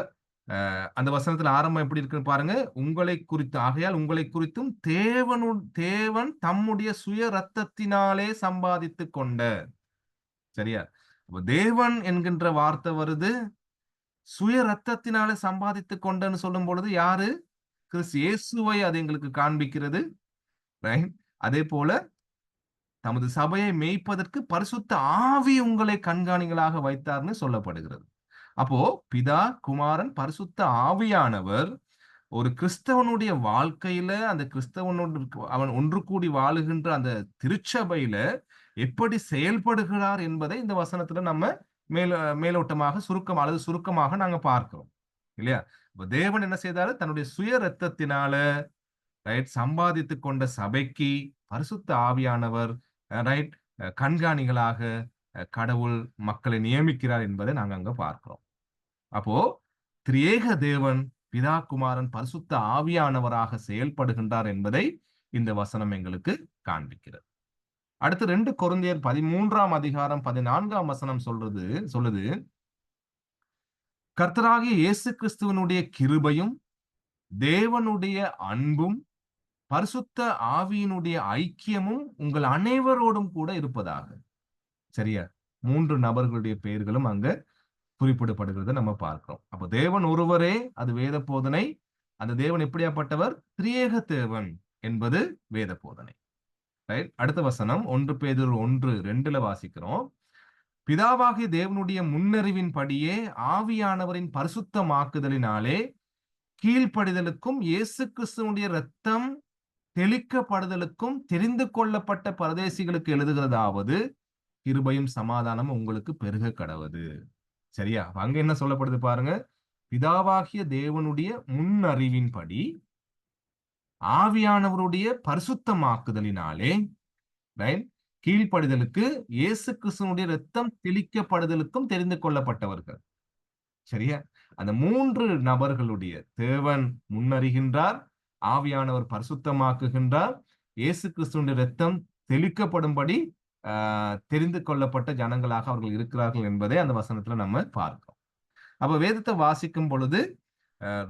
அந்த வசனத்துல ஆரம்பம் எப்படி இருக்குன்னு பாருங்க. உங்களை குறித்து, ஆகையால் உங்களை குறித்தும் தேவன் தம்முடைய சுய ரத்தத்தினாலே சம்பாதித்து கொண்ட. சரியா? தேவன் என்கின்ற வார்த்தை வருது, சுய ரத்தத்தினாலே சம்பாதித்து கொண்டன்னு சொல்லும் பொழுது யாரு? கிறிஸ்து இயேசுவை அது எங்களுக்கு காண்பிக்கிறது. அதே போல தமது சபையை மேய்ப்பதற்கு பரிசுத்த ஆவி உங்களை கண்காணிகளாக வைத்தார்னு சொல்லப்படுகிறது. அப்போ பிதா, குமாரன், பரிசுத்த ஆவியானவர் ஒரு கிறிஸ்தவனுடைய வாழ்க்கையில, அந்த கிறிஸ்தவனோடு அவன் ஒன்று கூடி வாழுகின்ற அந்த திருச்சபையில எப்படி செயல்படுகிறார் என்பதை இந்த வசனத்துல நம்ம மேலோட்டமாக சுருக்கமாக நாங்க பார்க்கிறோம். இல்லையா? இப்ப தேவன் என்ன செய்தாரு? தன்னுடைய சுய ரத்தத்தினால சம்பாதித்து கொண்ட சபைக்கு பரிசுத்த ஆவியானவர் கண்காணிகளாக கடவுள் மக்களை நியமிக்கிறார் என்பதை நாங்க அங்க பார்க்கிறோம். அப்போ திரியேக தேவன் பிதா, குமாரன், பரிசுத்த ஆவியானவராக செயல்படுகின்றார் என்பதை இந்த வசனம் எங்களுக்கு காண்பிக்கிறது. அடுத்து 2 கொரிந்தியர் 13:14 வசனம் சொல்லுது, கர்த்தராகிய இயேசு கிறிஸ்துவனுடைய கிருபையும் தேவனுடைய அன்பும் பரிசுத்த ஆவியினுடைய ஐக்கியமும் உங்கள் அனைவரோடும் கூட இருப்பதாக. சரியா? 3 நபர்களுடைய பெயர்களும் அங்க குறிப்பிடப்படுகிறத நம்ம பார்க்கிறோம். அப்ப தேவன் ஒருவரே, அது வேத போதனை. அந்த தேவன் எப்படியாப்பட்டவர்? திரியேக தேவன் என்பது வேத போதனை. அடுத்த வசனம் 1 பேதுரு 1:2 வாசிக்கிறோம். பிதாவாகிய தேவனுடைய முன்னறிவின் படியே ஆவியானவரின் பரிசுத்தமாக்குதலினாலே கீழ்ப்படிதலுக்கும் இயேசு கிறிஸ்துவனுடைய இரத்தம் தெளிக்கப்படுதலுக்கும் தெரிந்து கொள்ளப்பட்ட பரதேசிகளுக்கு எழுதுகிறதாவது, கிருபையும் சமாதானம் உங்களுக்கு பெருக கடவது. சரியா? அங்க என்ன சொல்லப்படுது பாருங்க. பிதாவாகிய தேவனுடைய முன்னறிவின்படி ஆவியானவருடைய பரிசுத்தமாக்குதலினாலே கீழ்ப்படிதலுக்கு இயேசு கிறிஸ்துவனுடைய இரத்தம் தெளிக்கப்படுதலுக்கும் தெரிந்து கொள்ளப்பட்டவர்கள். சரியா? அந்த 3 நபர்களுடைய தேவன் முன்னறிகின்றார், ஆவியானவர் பரிசுத்தமாக்குகின்றார், இயேசு கிறிஸ்துவனுடைய இரத்தம் தெளிக்கப்படும்படி தெரிந்து கொள்ளப்பட்ட ஜனங்களாக அவர்கள் இருக்கிறார்கள் என்பதை அந்த வசனத்துல நம்ம பார்க்கிறோம். அப்ப வேதத்தை வாசிக்கும் பொழுது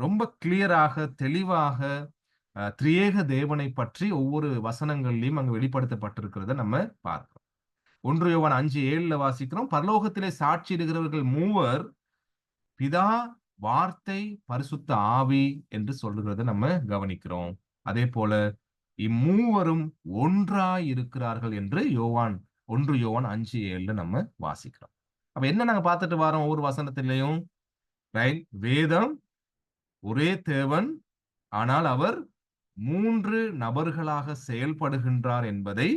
ரொம்ப கிளியராக, தெளிவாக திரியேக தேவனை பற்றி ஒவ்வொரு வசனங்கள்லையும் அங்கு வெளிப்படுத்தப்பட்டிருக்கிறத நம்ம பார்க்கிறோம். 1 யோவான் 5:7 வாசிக்கிறோம். பரலோகத்திலே சாட்சியிடுகிறவர்கள் மூவர், பிதா, வார்த்தை, பரிசுத்த ஆவி என்று சொல்லுகிறத நம்ம கவனிக்கிறோம். அதே போல இம்மூவரும் ஒன்றாய் இருக்கிறார்கள் என்று 1 யோவான் 5:7 நம்ம வாசிக்கிறோம். அப்ப என்ன நாங்க பார்த்துட்டு வரோம் ஒவ்வொரு வசனத்திலையும்? ரைட், வேதம் ஒரே தேவன், ஆனால் அவர் 3 நபர்களாக செயல்படுகின்றார் என்பதை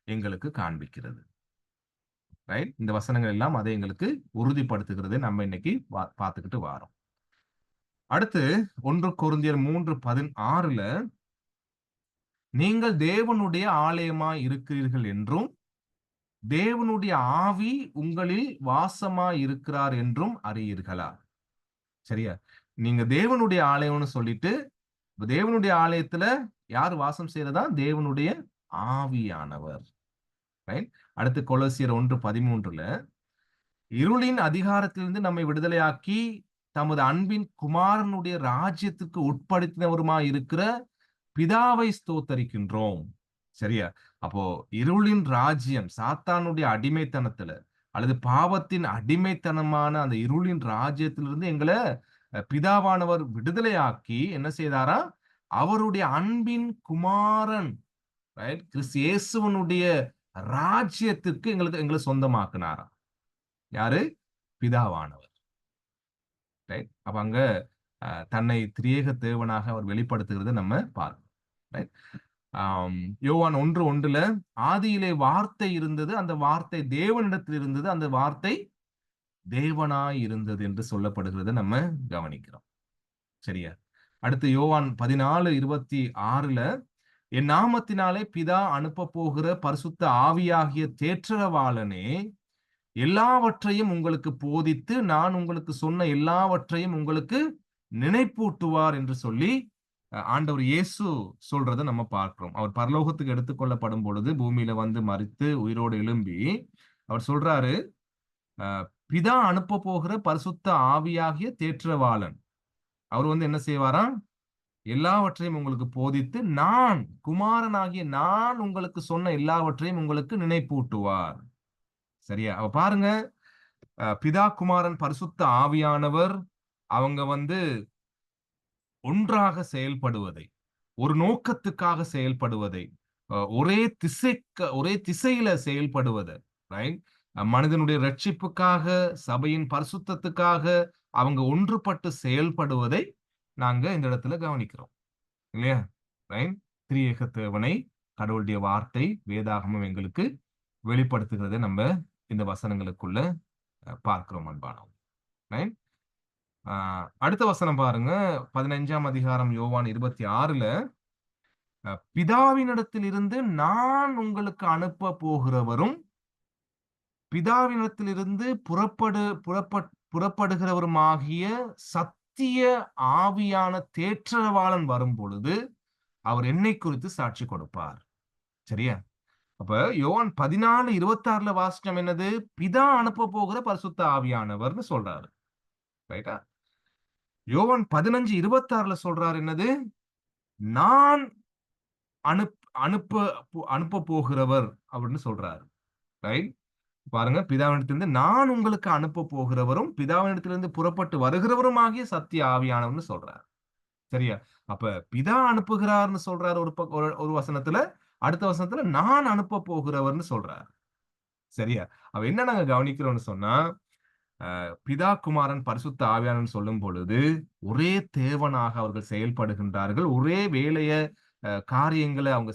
எங்களுக்கு காண்பிக்கிறது. ரைட், இந்த வசனங்கள் எல்லாம் அதை எங்களுக்கு உறுதிப்படுத்துகிறது. நம்ம இன்னைக்கு பார்த்துக்கிட்டு வாரோம். அடுத்து 1 கொரிந்தியர் 3:16 நீங்கள் தேவனுடைய ஆலயமாய் இருக்கிறீர்கள் என்றும் தேவனுடைய ஆவி உங்களில் வாசமாய் இருக்கிறார் என்றும் அறியீர்களா? சரியா? நீங்க தேவனுடைய ஆலயம்னு சொல்லிட்டு, தேவனுடைய ஆலயத்துல யார் வாசம் செய்யறதா? தேவனுடைய ஆவியானவர். ரைட். அடுத்து கொலோசியர் 1:13 இருளின் அதிகாரத்திலிருந்து நம்மை விடுதலையாக்கி தமது அன்பின் குமாரனுடைய ராஜ்யத்துக்கு உட்படுத்தினவருமாய் இருக்கிற பிதாவை ஸ்தோத்தரிக்கின்றோம். சரியா? அப்போ இருளின் ராஜ்யம், சாத்தானுடைய அடிமைத்தனத்துல அல்லது பாவத்தின் அடிமைத்தனமான அந்த இருளின் ராஜ்யத்திலிருந்து எங்களை பிதாவானவர் விடுதலையாக்கி என்ன செய்தாரா? அவருடைய அன்பின் குமாரன், ரைட், கிறிஸ்து இயேசுவனுடைய ராஜ்யத்துக்கு எங்களை சொந்தமாக்குனாரா? யாரு? பிதாவானவர். ரைட். அப்ப அங்க தன்னை திரியேக தேவனாக அவர் வெளிப்படுத்துகிறது நம்ம பார்க்கணும். ரைட். யோவான் 1:1 ஆதியிலே வார்த்தை இருந்தது, அந்த வார்த்தை தேவனிடத்தில் இருந்தது, அந்த வார்த்தை தேவனாய் இருந்தது என்று சொல்லப்படுகிறது நம்ம கவனிக்கிறோம். சரியா? அடுத்து யோவான் 14:26 என் நாமத்தினாலே பிதா அனுப்ப போகிற பரிசுத்த ஆவியாகிய தேற்றரவாளனே எல்லாவற்றையும் உங்களுக்கு போதித்து நான் உங்களுக்கு சொன்ன எல்லாவற்றையும் உங்களுக்கு நினைப்பூட்டுவார் என்று சொல்லி ஆண்டவர் இயேசு சொல்றதை நம்ம பார்க்கிறோம். அவர் பரலோகத்துக்கு எடுத்துக்கொள்ளப்படும் பொழுது பூமியில வந்து மரித்து உயிரோடு எழும்பி அவர் சொல்றாரு, பிதா அனுப்ப போகிற பரிசுத்த ஆவியாகிய தேற்றவாளன் அவர் வந்து என்ன செய்வாராம்? எல்லாவற்றையும் உங்களுக்கு போதித்து நான் குமாரனாகிய நான் உங்களுக்கு சொன்ன எல்லாவற்றையும் உங்களுக்கு நினைப்பூட்டுவார். சரியா? அவ பாருங்க, பிதா, குமாரன், பரிசுத்த ஆவியானவர் அவங்க வந்து ஒன்றாக செயல்படுவதை, ஒரு நோக்கத்துக்காக செயல்படுவதை, ஒரே திசையில செயல்படுவதை, ரைட், மனிதனுடைய ரட்சிப்புக்காக, சபையின் பரிசுத்தத்துக்காக அவங்க ஒன்றுபட்டு செயல்படுவதை நாங்க இந்த இடத்துல கவனிக்கிறோம். இல்லையா? ரைட். திரியேக தேவனை கடவுளுடைய வார்த்தை வேதாகமம் எங்களுக்கு வெளிப்படுத்துகிறதை நம்ம இந்த வசனங்களுக்குள்ள பார்க்கிறோம் அன்பானவங்க. ரைட். அடுத்த வசனம் பாருங்க, 15ஆம் அதிகாரம் யோவான் 26 பிதாவினிடத்தில் இருந்து நான் உங்களுக்கு அனுப்ப போகிறவரும் பிதாவினிடத்திலிருந்து புறப்படுகிறவருமாகிய சத்திய ஆவியான தேற்றரவாளன் வரும் பொழுது அவர் என்னை குறித்து சாட்சி கொடுப்பார். சரியா? அப்ப யோவான் 14:26 வாசிச்சம் என்னது? பிதா அனுப்ப போகிற பரிசுத்த ஆவியானவர்னு சொல்றாரு. ரைட்டா? யோவான் 15:26 சொல்றாரு என்னது? நான் அனுப்ப போகிறவர் அப்படின்னு சொல்றாரு. ரைட். பாருங்க, பிதாவினிடத்திலிருந்து நான் உங்களுக்கு அனுப்ப போகிறவரும் பிதாவினிடத்திலிருந்து புறப்பட்டு வருகிறவரும் சத்திய ஆவியானவர்னு சொல்றாரு. சரியா? அப்ப பிதா அனுப்புகிறார்னு சொல்றாரு ஒரு வசனத்துல, அடுத்த வசனத்துல நான் அனுப்ப போகிறவர்னு சொல்றாரு. சரியா? அவ என்ன நாங்க கவனிக்கிறோம்னு சொன்னா, பிதா, குமாரன், பரிசுத்த ஆவியானவர்னு சொல்லும் பொழுது ஒரே தேவனாக அவர்கள் செயல்படுகின்றார்கள். ஒரே வேலைய காரியங்களை அவங்க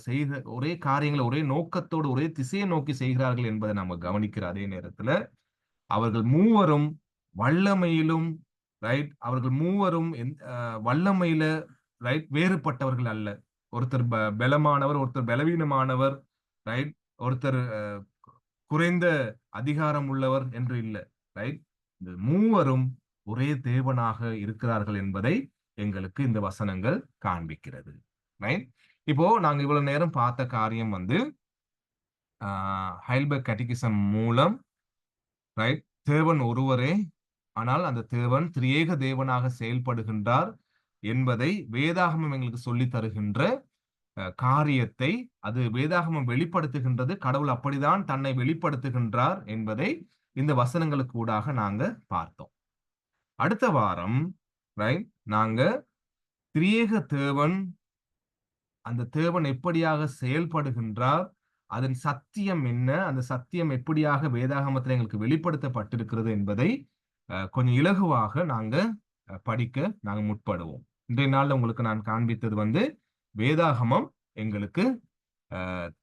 ஒரே காரியங்களை ஒரே நோக்கத்தோடு ஒரே திசையை நோக்கி செய்கிறார்கள் என்பதை நம்ம கவனிக்கிற அதே நேரத்துல அவர்கள் மூவரும் வல்லமையிலும், ரைட், அவர்கள் மூவரும் வல்லமையில, ரைட், வேறுபட்டவர்கள் அல்ல. ஒருத்தர் பலமானவர், ஒருத்தர் பலவீனமானவர், ரைட், ஒருத்தர் குறைந்த அதிகாரம் உள்ளவர் என்று இல்லை. ரைட். இந்த மூவரும் ஒரே தேவனாக இருக்கிறார்கள் என்பதை எங்களுக்கு இந்த வசனங்கள் காண்பிக்கிறது. ரைட். இப்போ நாங்க இவ்வளவு நேரம் பார்த்த காரியம் வந்து ஹைல்பர்க் கேட்டகிசம் மூலம், ரைட், தேவன் ஒருவரே, ஆனால் அந்த தேவன் திரியேக தேவனாக செயல்படுகின்றார். என்பதை வேதாகமம் எங்களுக்கு சொல்லி தருகின்ற காரியத்தை அது வேதாகமம் வெளிப்படுத்துகின்றது. கடவுள் அப்படிதான் தன்னை வெளிப்படுத்துகின்றார் என்பதை இந்த வசனங்களுக்கு ஊடாக நாங்க பார்த்தோம். அடுத்த வாரம் நாங்க திரியேக தேவன், அந்த தேவன் எப்படியாக செயல்படுகின்றார், அதன் சத்தியம் என்ன, அந்த சத்தியம் எப்படியாக வேதாகமத்தில் எங்களுக்கு வெளிப்படுத்தப்பட்டிருக்கிறது என்பதை கொஞ்சம் இலகுவாக நாங்க படிக்க நாங்க முற்படுவோம். இன்றைய நாள்ல உங்களுக்கு நான் காண்பித்தது வேதாகமம் எங்களுக்கு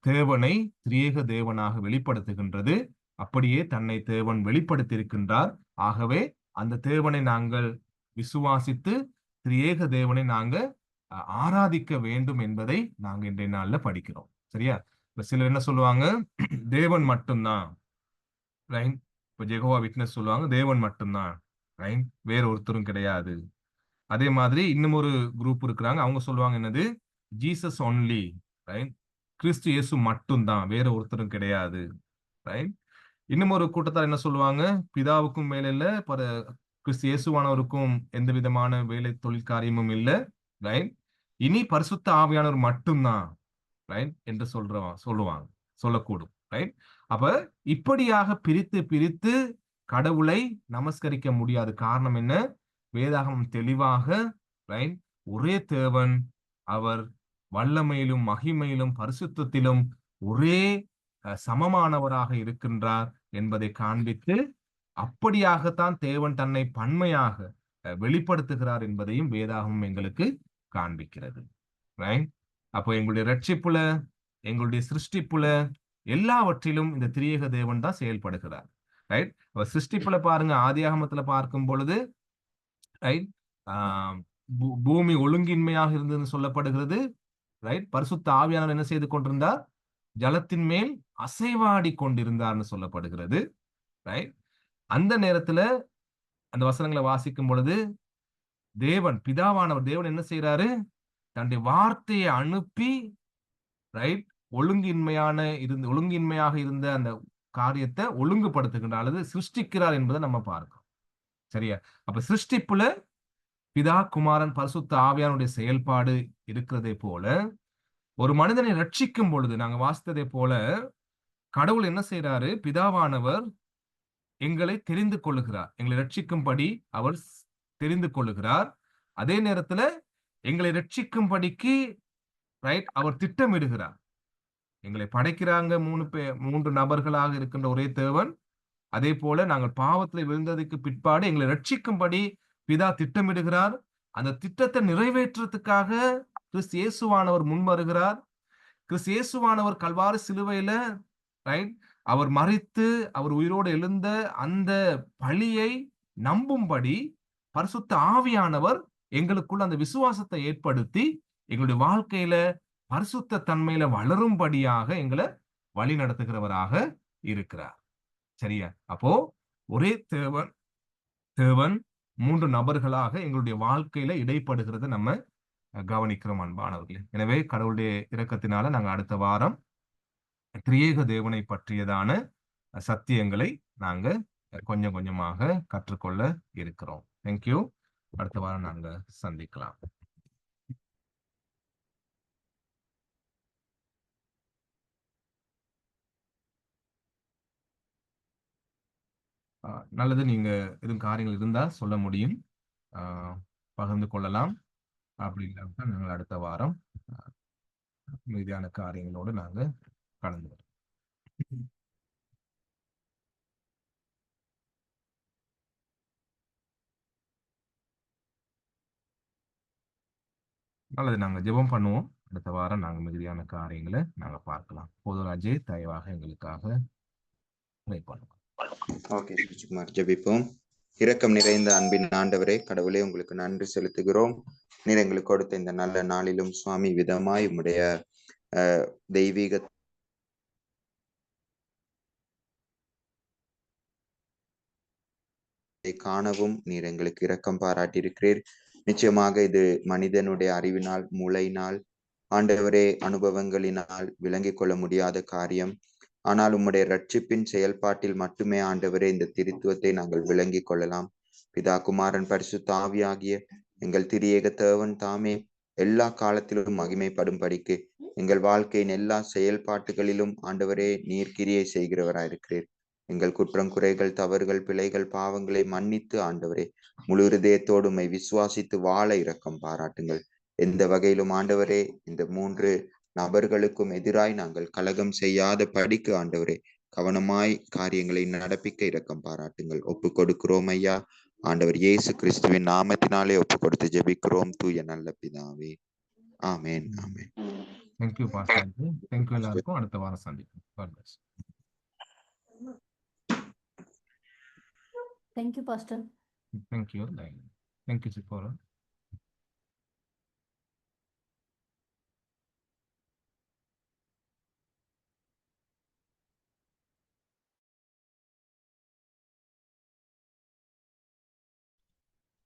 தேவனை திரியேக தேவனாக வெளிப்படுத்துகின்றது. அப்படியே தன்னை தேவன் வெளிப்படுத்தியிருக்கின்றார். ஆகவே அந்த தேவனை நாங்கள் விசுவாசித்து திரியேக தேவனை நாங்க ஆராதிக்க வேண்டும் என்பதை நாங்க இன்றைய நாள்ல படிக்கிறோம். சரியா? இப்ப சிலர் என்ன சொல்லுவாங்க, தேவன் மட்டும்தான், ரைட்? இப்ப ஜெகோவா விட்னஸ் சொல்லுவாங்க தேவன் மட்டும்தான், ரைட்? வேற ஒருத்தரும் கிடையாது. அதே மாதிரி இன்னும் ஒரு குரூப் இருக்கிறாங்க, அவங்க சொல்லுவாங்க என்னது, ஜீசஸ் ஒன்லி, ரைட்? கிறிஸ்து இயேசு மட்டும்தான், வேற ஒருத்தரும் கிடையாது, ரைட்? இன்னும் ஒரு கூட்டத்தார் என்ன சொல்லுவாங்க, பிதாவுக்கும் மேல இல்ல, கிறிஸ்து இயேசுவானவருக்கும் எந்த விதமான வேலை தொழில் காரியமும் இல்லை, ரைட்? இனி பரிசுத்த ஆவியானவர் மட்டும்தான், ரைட் என்று சொல்லுவாங்க, சொல்லக்கூடும், ரைட்? அப்ப இப்படியாக பிரித்து பிரித்து கடவுளை நமஸ்கரிக்க முடியாது. காரணம் என்ன? வேதாகமம் தெளிவாக, ரைட், ஒரே தேவன், அவர் வல்லமையிலும் மகிமையிலும் பரிசுத்தத்திலும் ஒரே சமமானவராக இருக்கின்றார் என்பதை காண்பித்து, அப்படியாகத்தான் தேவன் தன்னை பன்மையாக வெளிப்படுத்துகிறார் என்பதையும் வேதாகமம் எங்களுக்கு காண்பிக்கிறது. ரைட்? அப்போ எங்களுடைய ரட்சிப்புல, எங்களுடைய சிருஷ்டிப்புல, எல்லாவற்றிலும் இந்த திரியேக தேவன் தான் செயல்படுகிறார். ரைட்? சிருஷ்டிப்புல பாருங்க, ஆதியாகமத்துல பார்க்கும் பொழுது, ரைட், பூமி ஒழுங்கின்மையாக இருந்ததுன்னு சொல்லப்படுகிறது. ரைட்? பரிசுத்த ஆவியானவர் என்ன செய்து கொண்டிருந்தார்? ஜலத்தின் மேல் அசைவாடி கொண்டிருந்தார்னு சொல்லப்படுகிறது. ரைட்? அந்த நேரத்துல அந்த வசனங்களை வாசிக்கும் பொழுது தேவன், பிதாவானவர் தேவன் என்ன செய்யறாரு? தன்னுடைய வார்த்தையை அனுப்பி, ரைட், ஒழுங்கின்மையாக இருந்த அந்த காரியத்தை ஒழுங்குபடுத்துகின்றார் அல்லது சிருஷ்டிக்கிறார் என்பதை நம்ம பார்க்கிறோம். சரியா? அப்ப சிருஷ்டிப்புல பிதா, குமாரன், பரிசுத்த ஆவியானுடைய செயல்பாடு இருக்கிறதே போல, ஒரு மனிதனை ரட்சிக்கும் பொழுது நாங்க வாசித்ததை போல கடவுள் என்ன செய்யறாரு? பிதாவானவர் எங்களை தெரிந்து கொள்ளுகிறார், எங்களை ரட்சிக்கும்படி அவர் தெரிந்து கொள்ளுகிறார். அதே நேரத்துல எங்களை ரட்சிக்கும்படிக்கு, ரைட், அவர் திட்டமிடுகிறார். எங்களை படைக்கிறாங்க 3 நபர்களாக இருக்கின்ற ஒரே தேவன். அதே போல நாங்கள் பாவத்தில் விழுந்ததுக்கு பிற்பாடு எங்களை ரட்சிக்கும்படி பிதா திட்டமிடுகிறார். அந்த திட்டத்தை நிறைவேற்றுறதுக்காக கிறிஸ்து இயேசுவானவர் முன் வருகிறார். கிறிஸ்து இயேசுவானவர் கல்வாரி சிலுவையில, ரைட், அவர் மரித்து அவர் உயிரோடு எழுந்த அந்த பழியை நம்பும்படி பரிசுத்த ஆவியானவர் எங்களுக்குள்ள அந்த விசுவாசத்தை ஏற்படுத்தி எங்களுடைய வாழ்க்கையில பரிசுத்த தன்மையில வளரும்படியாக எங்களை வழி நடத்துகிறவராக இருக்கிறார். சரியா? அப்போ ஒரே தேவன் 3 நபர்களாக எங்களுடைய வாழ்க்கையில இடைப்படுகிறத நம்ம கவனிக்கிறோம் அன்பானவர்களே. எனவே கடவுளுடைய இரக்கத்தினால நாங்க அடுத்த வாரம் திரியேக தேவனை பற்றியதான சத்தியங்களை நாங்க கொஞ்சம் கொஞ்சமாக கற்றுக்கொள்ள இருக்கிறோம். தேங்க்யூ. அடுத்த வாரம் நாங்க சந்திக்கலாம். நல்லது. நீங்க எதுவும் காரியங்கள் இருந்தா சொல்ல முடியும், பகிர்ந்து கொள்ளலாம். அப்படி இல்லாம நாங்கள் அடுத்த வாரம் மீதியான காரியங்களோடு நாங்க கலந்து வரோம். நல்லது. நாங்க ஜெபம் பண்ணுவோம். அடுத்த வாரம் நாங்க மிகுதியான காரியங்களை நாங்க பார்க்கலாம். போதுராஜே, தயவாக எங்களுக்காக பண்ணுவோம். ஓகே சுகுமார், ஜெபிப்போம். இரக்கம் நிறைந்த அன்பின் ஆண்டவரே, கடவுளே, உங்களுக்கு நன்றி செலுத்துகிறோம். நீர் எங்களுக்கு கொடுத்த இந்த நல்ல நாளிலும் சுவாமி விதமாய் உம்முடைய தெய்வீக காணவும் நீர் எங்களுக்கு இரக்கம் பாராட்டியிருக்கிறீர். நிச்சயமாக இது மனிதனுடைய அறிவினால், மூளையினால், ஆண்டவரே, அனுபவங்களினால் விளங்கிக் கொள்ள முடியாத காரியம். ஆனால் உம்முடைய ரட்சிப்பின் செயல்பாட்டில் மட்டுமே ஆண்டவரே இந்த திருத்துவத்தை நாங்கள் விளங்கிக் கொள்ளலாம். பிதா, குமாரன், பரிசுத்த ஆவியாகிய எங்கள் திரியேக தேவன் தாமே எல்லா காலத்திலும் மகிமைப்படும்படிக்கு எங்கள் வாழ்க்கையின் எல்லா செயல்பாட்டுகளிலும் ஆண்டவரே நீர் கிரியை செய்கிறவராயிருக்கிறீர். எங்கள் குற்றம் குறைகள் தவறுகள் பிழைகள் பாவங்களை மன்னித்து ஆண்டவரே முழு இருதயத்தோடு உம்மை விசுவாசித்து வாழ இரக்கம் பாராட்டுங்கள். எந்த வகையிலும் ஆண்டவரே இந்த 3 நபர்களுக்கும் எதிராய் நாங்கள் கலகம் செய்யாத படிக்கு ஆண்டவரே கவனமாய் காரியங்களை நடப்பிக்க இரக்கம் பாராட்டுங்கள். ஒப்பு கொடுக்கிறோம் ஐயா. ஆண்டவர் இயேசு கிறிஸ்துவின் நாமத்தினாலே ஒப்பு கொடுத்து ஜெபிக்கிறோம் தூய நல்ல பிதாவே. ஆமென். ஆமென். Thank you pastor. தேங்க்யூ எல்லாருக்கும். அடுத்த வாரம் சந்திப்போம். God bless. Thank you, Pastor. Thank you. Thank you, Sephora.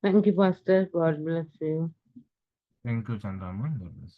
Thank you, Pastor. God bless you. Thank you, Chandrama. God bless.